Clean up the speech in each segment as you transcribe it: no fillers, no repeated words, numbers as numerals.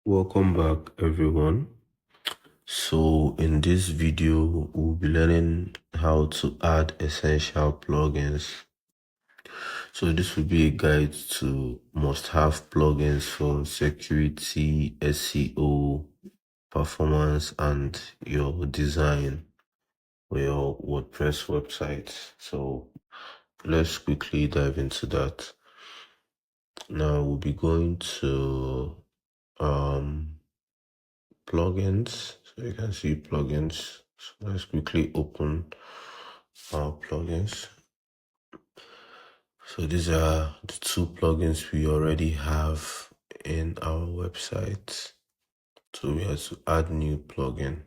Welcome back, everyone. So in this video, we'll be learning how to add essential plugins. So this will be a guide to must-have plugins for security, SEO, performance, and your design for your WordPress website. So let's quickly dive into that. Now we'll be going to plugins. So you can see plugins. So let's quickly open our plugins. So these are the two plugins we already have in our website. So we have to add new plugin.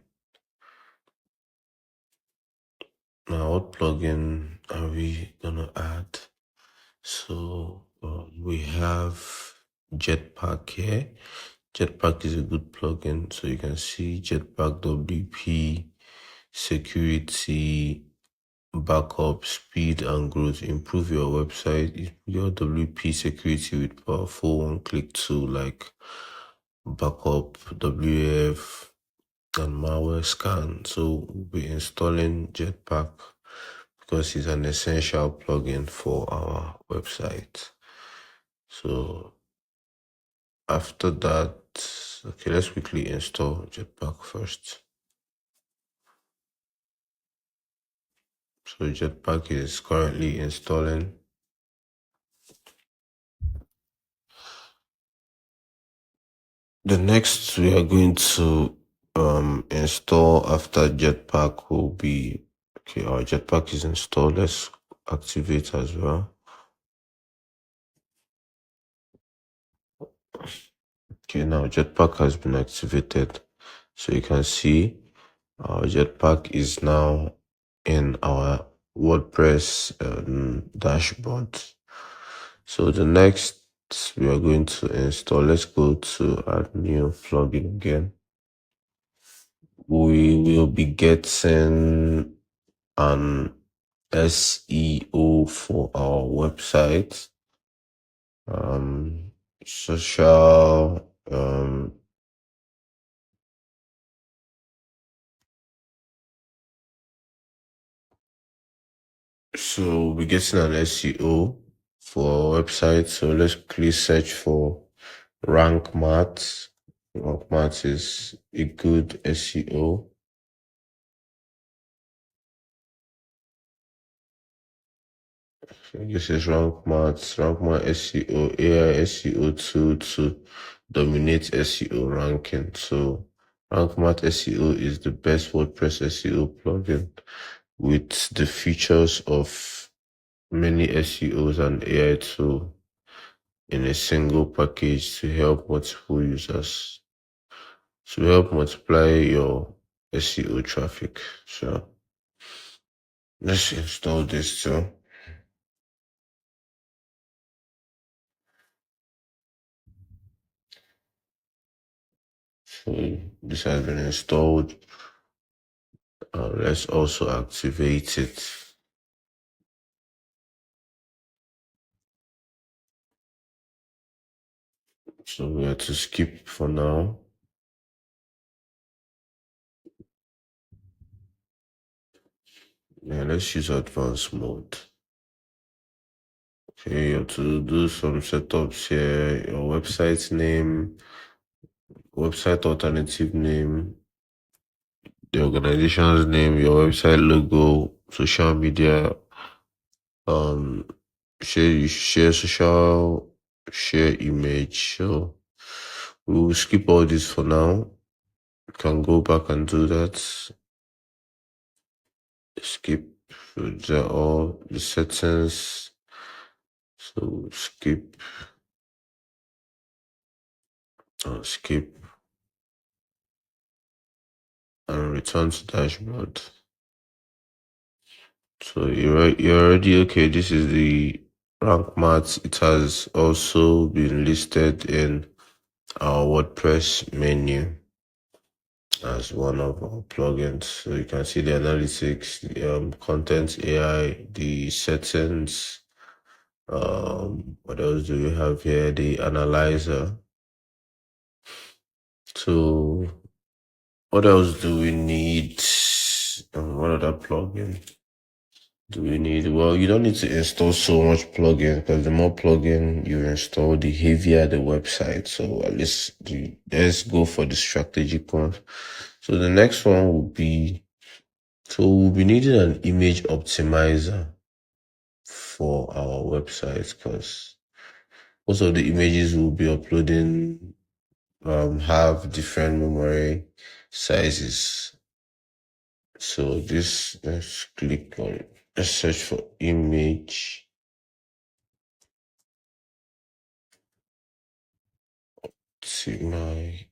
Now what plugin are we gonna add? So we have Jetpack here. Jetpack is a good plugin. So you can see Jetpack WP, security, backup, speed, and growth. Improve your website, your WP security with powerful one-click tool like backup, WF, and malware scan. So we'll be installing Jetpack because it's an essential plugin for our website. So after that, okay, let's quickly install Jetpack first. So Jetpack is currently installing. The next we are going to install after Jetpack will be, okay, our Jetpack is installed. Let's activate as well. Okay, now Jetpack has been activated. So you can see our Jetpack is now in our WordPress dashboard. So the next we are going to install, let's go to add new plugin again. We will be getting an SEO for our website, social, so we're getting an SEO for our website. So let's quickly search for rank math. Rank math is a good SEO. So this is rank math SEO, AI SEO tool to dominate SEO ranking. So rank math SEO is the best WordPress SEO plugin with the features of many SEOs and AI tool in a single package to help multiple users, to help multiply your SEO traffic. So let's install this too. So this has been installed. Let's also activate it. So we have to skip for now. Yeah, let's use advanced mode. Okay, you have to do some setups here. Your website name, website alternative name, the organization's name, your website logo, social media, um, share image. So we will skip all this for now. You can go back and do that. Skip all the settings. So skip, skip, and return to dashboard. So you're already okay. This is the rank math. It has also been listed in our WordPress menu as one of our plugins. So you can see the analytics, the content AI, the settings. What else do we have here? The analyzer. So what else do we need? What other plugin do we need? Well, you don't need to install so much plugin because the more plugin you install, the heavier the website. So at least let's go for the strategic one. So the next one will be, so we'll be needing an image optimizer for our website because most of the images we'll be uploading have different memory sizes. So this, let's click on it. Let's search for image. See my,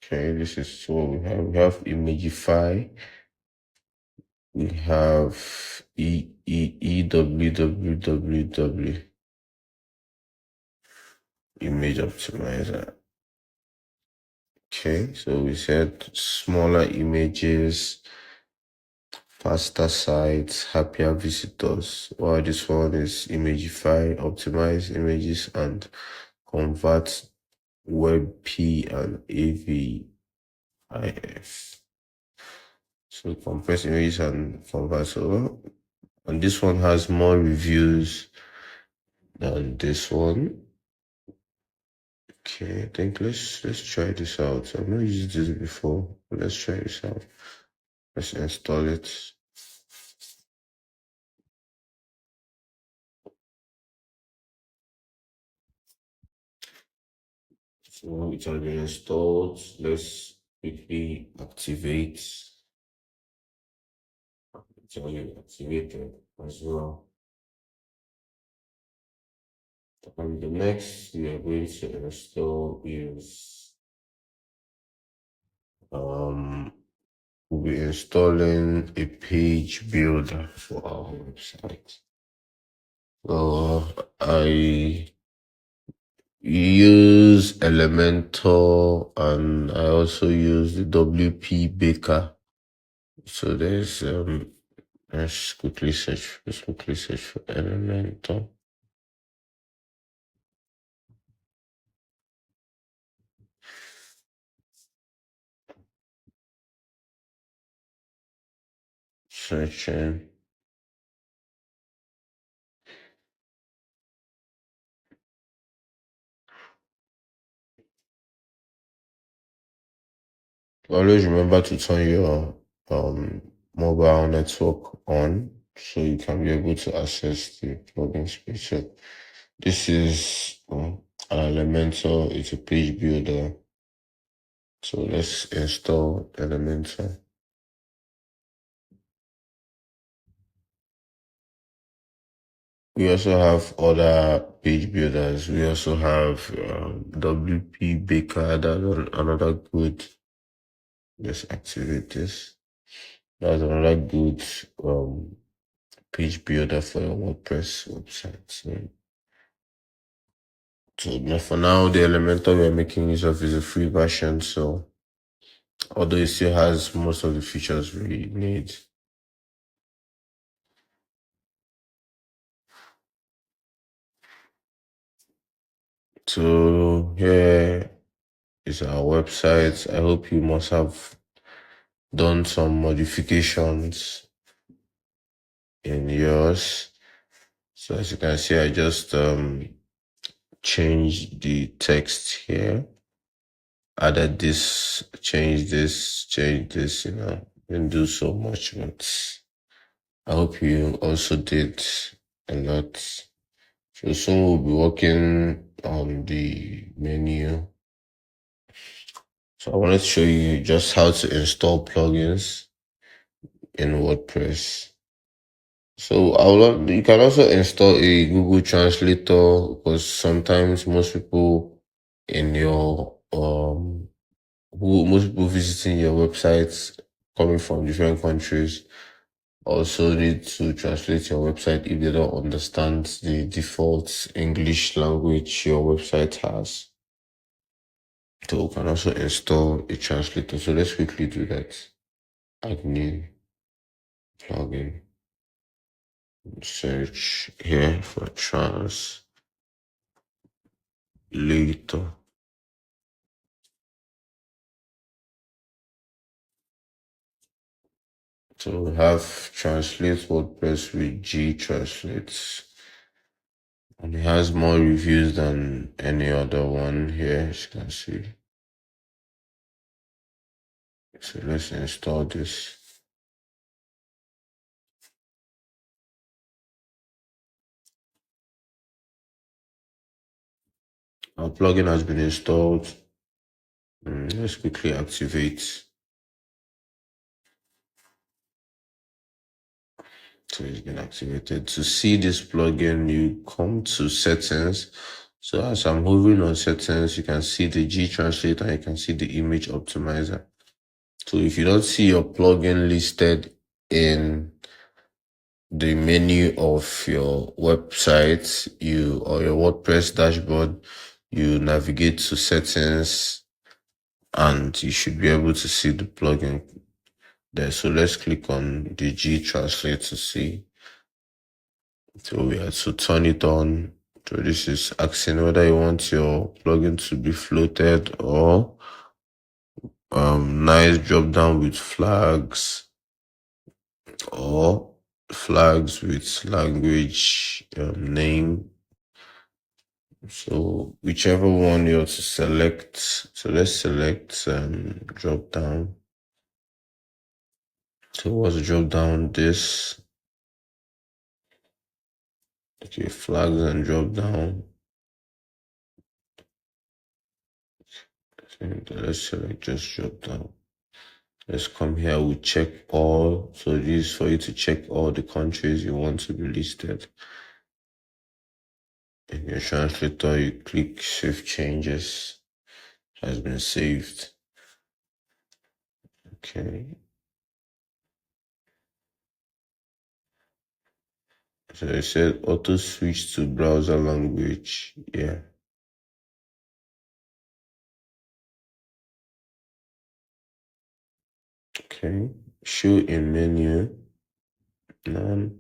okay, this is what we have. We have Imagify. We have EWWW image optimizer. Okay, so we said smaller images, faster sites, happier visitors. While this one is Imagify, optimize images and convert WebP and AVIF. So compress images and convert. So, and this one has more reviews than this one. Okay, I think let's try this out. I've not used this before, but let's try this out. Let's install it. So it has been installed. Let's quickly activate. It's already activated as well. And the next we are going to install is we'll be installing a page builder for our website. So I use Elementor and I also use the WP Baker. So there's let's quickly search for Elementor. Searching. Always remember to turn your mobile network on so you can be able to access the plugin space. So this is an Elementor, it's a page builder. So let's install Elementor. We also have other page builders. We also have WP Baker, that's another good. Let's activate this. That's another good page builder for your WordPress website. So for now, the Elementor we're making use of is a free version. So although it still has most of the features we need. So here is our website. I hope you must have done some modifications in yours. So as you can see, I just changed the text here, added this, changed this, didn't do so much, but I hope you also did a lot. So soon we'll be working on the menu. So I wanted to show you just how to install plugins in WordPress. So you can also install a Google Translator because sometimes most people in your most people visiting your websites coming from different countries also need to translate your website if they don't understand the default English language your website has. So we can also install a translator. So let's quickly do that. Add new plugin. Search here for translator. So we have translate WordPress with G translates. And it has more reviews than any other one here, as you can see. So let's install this. Our plugin has been installed. Let's quickly activate. So it's been activated. To see this plugin, you come to settings. So as I'm hovering on settings, you can see the G translator and you can see the image optimizer. So if you don't see your plugin listed in the menu of your website, or your WordPress dashboard, you navigate to settings and you should be able to see the plugin there. So let's click on the G translate to see. So we have to turn it on. So this is asking whether you want your plugin to be floated or nice drop down with flags or flags with language name. So whichever one you're to select. So let's select drop down. So what's drop down? This. Okay, flags and drop down. Let's select just drop down. Let's come here, we check all. So this is for you to check all the countries you want to be listed. In your translator, you click Save Changes. It has been saved. Okay. So it said auto switch to browser language. Yeah. Okay. Show in menu. None.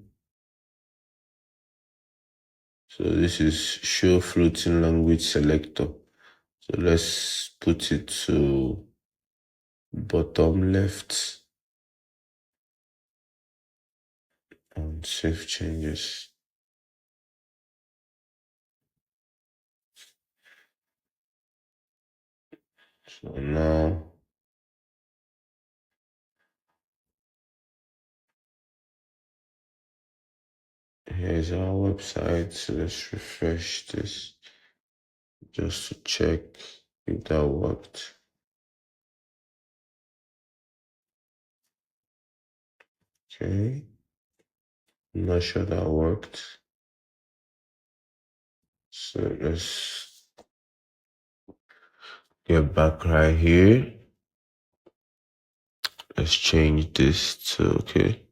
So this is show floating language selector. So let's put it to bottom left and save changes. So now here's our website. So let's refresh this just to check if that worked. Okay. I'm not sure that worked. So let's get back right here. Let's change this to, okay,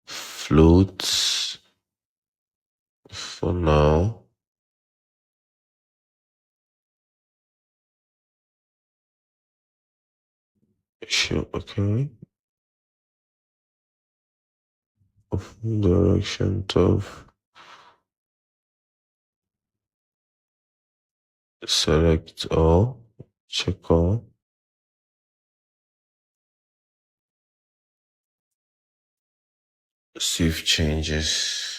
floats for now. Sure, okay. Of direction of select all, check all. Save changes.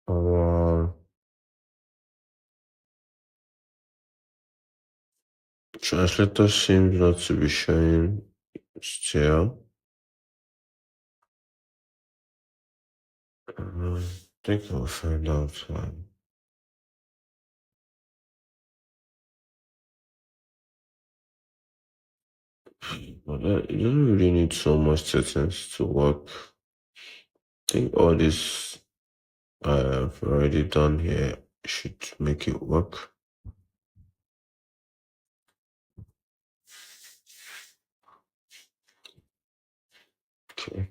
Our translator seems not to be showing still. I think I'll find out why. But it doesn't really need so much settings to work. I think all this I've already done here should make it work. Okay.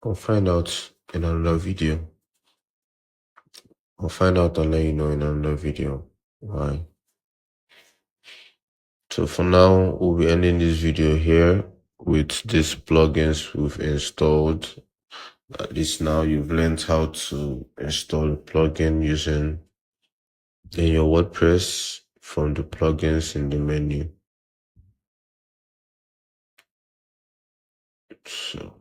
I'll find out in another video. I'll find out and let you know in another video why. So for now, we'll be ending this video here with these plugins we've installed. At least now you've learned how to install a plugin using in your WordPress from the plugins in the menu. So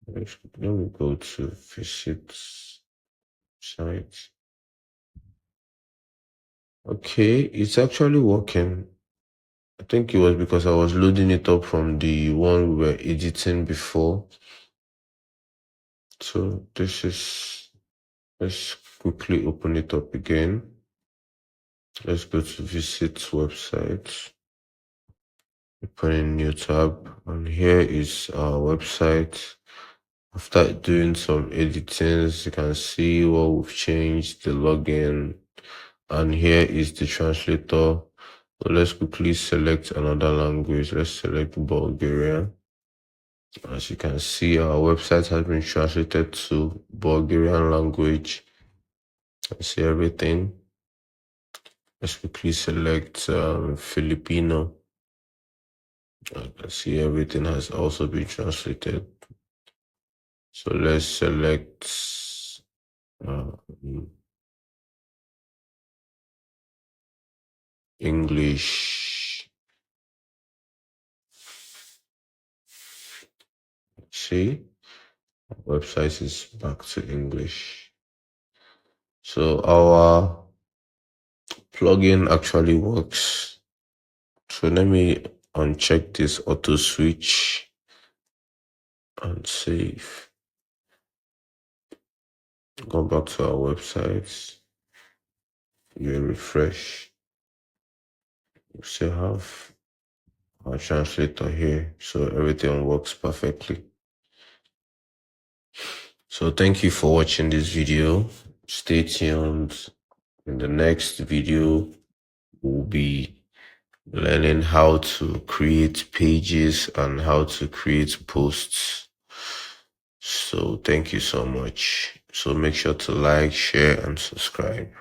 let me go to visit site. Okay, it's actually working. I think it was because I was loading it up from the one we were editing before. So let's quickly open it up again. Let's go to visit website. Open a new tab, and here is our website. After doing some editings, you can see what we've changed, the login, and here is the translator. So let's quickly select another language. Let's select Bulgarian. As you can see, our website has been translated to Bulgarian language. I see everything. Let's quickly select Filipino. I can see everything has also been translated. So let's select English. See, website is back to English. So our plugin actually works. So let me uncheck this auto switch and save. Go back to our website. You refresh. You still have our translator here, so everything works perfectly. So thank you for watching this video. Stay tuned. In the next video, we'll be learning how to create pages and how to create posts. So thank you so much. So make sure to like, share, and subscribe.